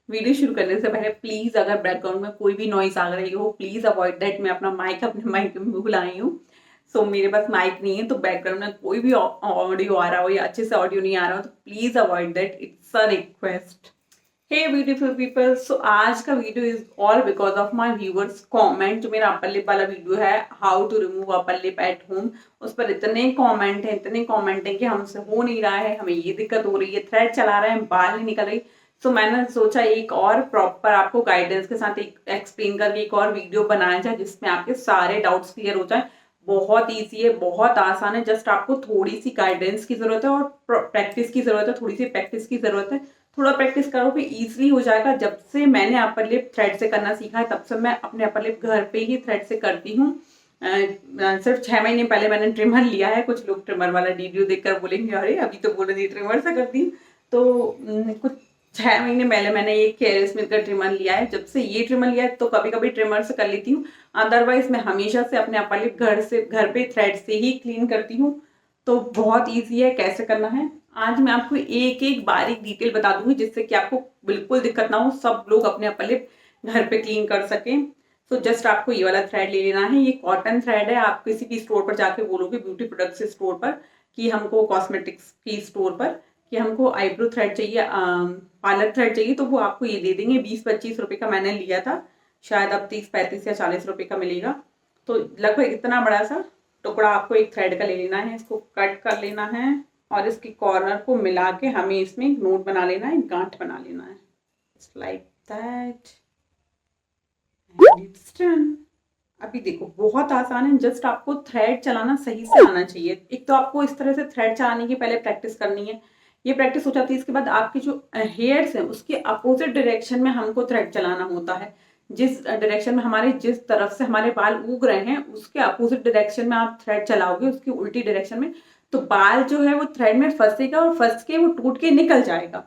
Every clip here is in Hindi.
वीडियो शुरू करने से पहले प्लीज अगर बैकग्राउंड में कोई भी नॉइज आ रही हो प्लीज अवॉइड दैट। मैं अपना माइक अपने माइक में भुलाई हूँ। सो मेरे पास माइक नहीं है, तो बैकग्राउंड में कोई भी ऑडियो आ रहा हो या अच्छे से ऑडियो नहीं आ रहा हो तो please avoid that, it's a request. Hey beautiful people, so आज का video is all because of my viewers comment. जो मेरा अपर लिप वाला वीडियो है, how to remove upper lip at home, उस पर इतने कमेंट हैं कि हमसे हो नहीं रहा है, हमें ये दिक्कत हो रही है, थ्रेड चला रहे हैं, बाल नहीं निकल रही। सो मैंने सोचा एक और प्रॉपर आपको गाइडेंस के साथ एक एक्सप्लेन करके एक और वीडियो बनाया जाए जिसमें आपके सारे डाउट्स क्लियर हो जाए। बहुत ईजी है, बहुत आसान है, जस्ट आपको थोड़ी सी गाइडेंस की जरूरत है और प्रैक्टिस की जरूरत है, थोड़ी सी प्रैक्टिस की जरूरत है। थोड़ा प्रैक्टिस करोगे इजीली हो जाएगा। जब से मैंने अपर लिप थ्रेड से करना सीखा है तब से मैं अपने अपर लिप घर पे ही थ्रेड से करती हूँ। सिर्फ 6 महीने पहले मैंने ट्रिमर लिया है। कुछ लोग ट्रिमर वाला वीडियो देखकर बोलेंगे अरे अभी तो बोल रही ट्रिमर से करती हूँ। तो कुछ 6 महीने पहले मैंने एक केयर स्मिथ का ट्रिमर लिया है। जब से ये ट्रिमर लिया है तो कभी कभी ट्रिमर से कर लेती हूँ, अदरवाइज मैं हमेशा से अपने अपर लिप घर पे थ्रेड से ही क्लीन करती हूँ। तो बहुत ईजी है कैसे करना है। आज मैं आपको एक एक बारीक डिटेल बता दूंगी जिससे कि आपको बिल्कुल दिक्कत ना हो, सब लोग अपने अपर लिप घर पे क्लीन कर सकें। तो जस्ट आपको ये वाला थ्रेड ले लेना है। ये कॉटन थ्रेड है। आप किसी भी स्टोर पर जाके बोलोगे, ब्यूटी प्रोडक्ट्स स्टोर पर कि हमको, कॉस्मेटिक्स की स्टोर पर कि हमको आईब्रो थ्रेड चाहिए, पार्लर थ्रेड चाहिए, तो वो आपको ये दे देंगे। 20-25 रुपए का मैंने लिया था, शायद अब 30-35 या 40 रुपए का मिलेगा। तो लगभग इतना बड़ा सा टुकड़ा आपको एक थ्रेड का ले लेना है। इसको कट कर लेना है और इसके कॉर्नर को मिला के हमें इसमें एक नोट बना लेना है, गांठ बना लेना है, लाइक दैट। अभी देखो बहुत आसान है, जस्ट आपको थ्रेड चलाना सही से आना चाहिए। एक तो आपको इस तरह से थ्रेड चलाने की पहले प्रैक्टिस करनी है। ये प्रैक्टिस हो जाती है, इसके बाद आपके जो हेयर्स हैं उसके अपोजिट डायरेक्शन में हमको थ्रेड चलाना होता है। जिस डायरेक्शन में हमारे, जिस तरफ से हमारे बाल उग रहे हैं उसके अपोजिट डायरेक्शन में आप थ्रेड चलाओगे, उसकी उल्टी डायरेक्शन में, तो बाल जो है वो थ्रेड में फंसेगा और फंस के वो टूट के निकल जाएगा।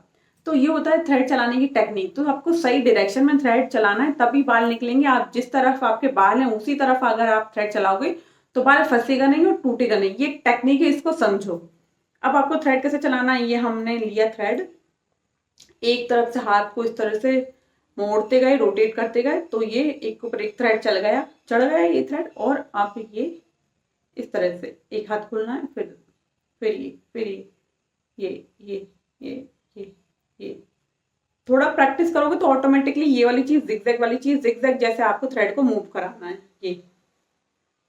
तो ये होता है थ्रेड चलाने की टेक्निक। तो आपको सही डायरेक्शन में थ्रेड चलाना है तभी बाल निकलेंगे। आप जिस तरफ आपके बाल हैं उसी तरफ अगर आप थ्रेड चलाओगे तो बाल फंसेगा नहीं और टूटेगा नहीं। ये टेक्निक है, इसको समझो। अब आपको थ्रेड कैसे चलाना है, ये हमने लिया थ्रेड, एक तरफ से हाथ को इस तरह से मोड़ते गए, रोटेट करते गए, तो ये एक ऊपर एक थ्रेड चढ़ गया ये थ्रेड। और आप ये इस तरह से एक हाथ खोलना है, फिर ये ये ये ये ये थोड़ा प्रैक्टिस करोगे तो ऑटोमेटिकली ये वाली चीज, जिगजैग जैसे आपको थ्रेड को मूव कराना है। ये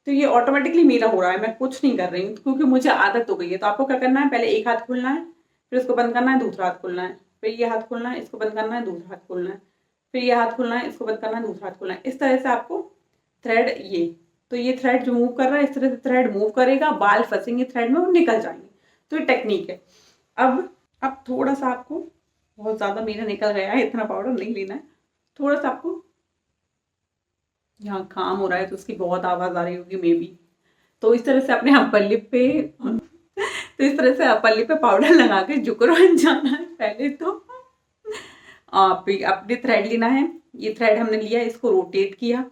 तो ये ऑटोमेटिकली मेरा हो रहा है, मैं कुछ नहीं कर रही हूँ क्योंकि मुझे आदत हो गई है। तो आपको क्या करना है, पहले एक हाथ खोलना है, फिर इसको बंद करना है, दूसरा हाथ खोलना है, फिर ये हाथ खोलना है, इसको बंद करना है, दूसरा हाथ खोलना है, फिर ये हाथ खोलना है, इसको बंद करना है, दूसरा हाथ खोलना है। इस तरह से आपको थ्रेड, ये तो ये थ्रेड जो मूव कर रहा है इस तरह से थ्रेड मूव करेगा, बाल फंसेंगे थ्रेड में और निकल जाएंगे। तो ये टेक्निक है। अब थोड़ा सा आपको, बहुत ज़्यादा मेरा निकल गया है, इतना पाउडर नहीं लेना है। थोड़ा सा आपको, यहाँ काम हो रहा है तो उसकी बहुत आवाज़ आ रही होगी मे बी। तो इस तरह से अपने अपर लिप पे तो इस तरह से अपर लिप पे पाउडर लगा के जुकरन जाना है। पहले तो आप अपने थ्रेड लेना है। ये थ्रेड हमने लिया, इसको रोटेट किया,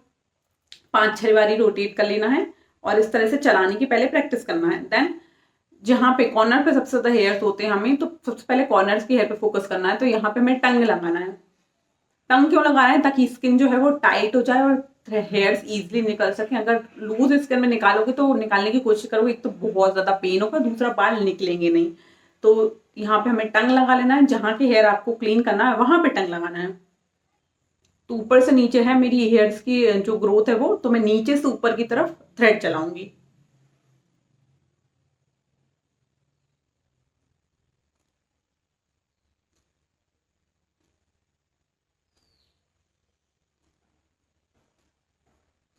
5-6 बारी रोटेट कर लेना है और इस तरह से चलाने की पहले प्रैक्टिस करना है। देन जहाँ पे कॉर्नर पे सबसे ज्यादा हेयर्स होते हैं हमें, तो सबसे पहले कॉर्नर्स की हेयर पे फोकस करना है। तो यहाँ पे हमें टंग लगाना है। टंग क्यों लगाना है, ताकि स्किन जो है वो टाइट हो जाए और हेयर्स इजीली निकल सके। अगर लूज स्किन में निकालोगे तो निकालने की कोशिश करोगे, एक तो बहुत ज्यादा पेन होगा, दूसरा बाल निकलेंगे नहीं। तो यहाँ पे हमें टंग लगा लेना है। जहाँ के हेयर आपको क्लीन करना है वहां पे टंग लगाना है। तो ऊपर से नीचे है मेरी हेयर्स की जो ग्रोथ है वो, तो मैं नीचे से ऊपर की तरफ थ्रेड चलाऊंगी।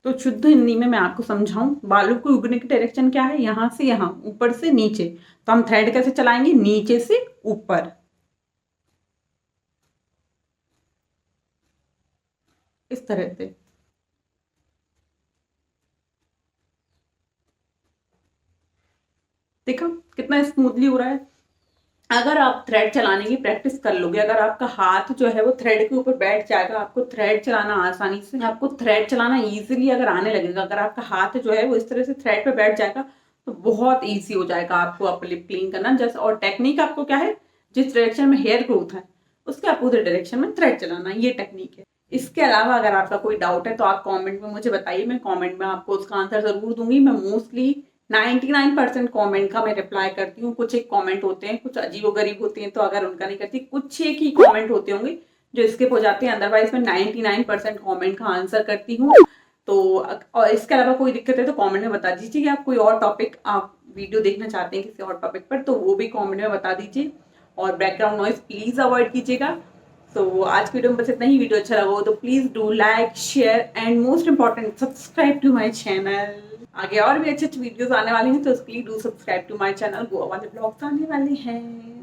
तो शुद्ध हिंदी में मैं आपको समझाऊं, बालों को उगने की डायरेक्शन क्या है, यहां से यहां, ऊपर से नीचे। तो हम थ्रेड कैसे चलाएंगे, नीचे से ऊपर, इस तरह से। देखा कितना स्मूथली हो रहा है। अगर आप थ्रेड चलाने की प्रैक्टिस कर लोगे, अगर आपका हाथ जो है वो थ्रेड के ऊपर बैठ जाएगा, आपको थ्रेड चलाना आसानी से, आपको थ्रेड चलाना इजीली अगर आने लगेगा, अगर आपका हाथ जो है वो इस तरह से थ्रेड पे बैठ जाएगा तो बहुत ईजी हो जाएगा आपको अपर लिप क्लीन करना। जस्ट और टेक्निक आपको क्या है, जिस डायरेक्शन में हेयर ग्रोथ है उसके अपोजिट डायरेक्शन में थ्रेड चलाना, ये टेक्निक है। इसके अलावा अगर आपका कोई डाउट है तो आप कमेंट में मुझे बताइए, मैं कमेंट में आपको उसका आंसर ज़रूर दूंगी। मैं मोस्टली 99% कमेंट का मैं रिप्लाई करती हूँ। कुछ एक कमेंट होते हैं, कुछ अजीबोगरीब होते हैं, तो अगर उनका नहीं करती, कुछ एक ही कमेंट होते होंगे जो स्किप हो जाते हैं, अदरवाइज मैं 99% कमेंट का आंसर करती हूँ। तो और इसके अलावा कोई दिक्कत है तो कमेंट में बता दीजिए कि आप कोई और टॉपिक, आप वीडियो देखना चाहते हैं किसी और टॉपिक पर, तो वो भी कमेंट में बता दीजिए। और बैकग्राउंड नॉइज प्लीज अवॉइड कीजिएगा। तो आज की वीडियो में बस इतना ही। वीडियो अच्छा लगा हो तो please do like, share and most important subscribe to my channel. आगे और भी अच्छे अच्छे वीडियोस आने वाले हैं, तो please do subscribe to my channel. Goa वाले ब्लॉग्स आने वाले हैं।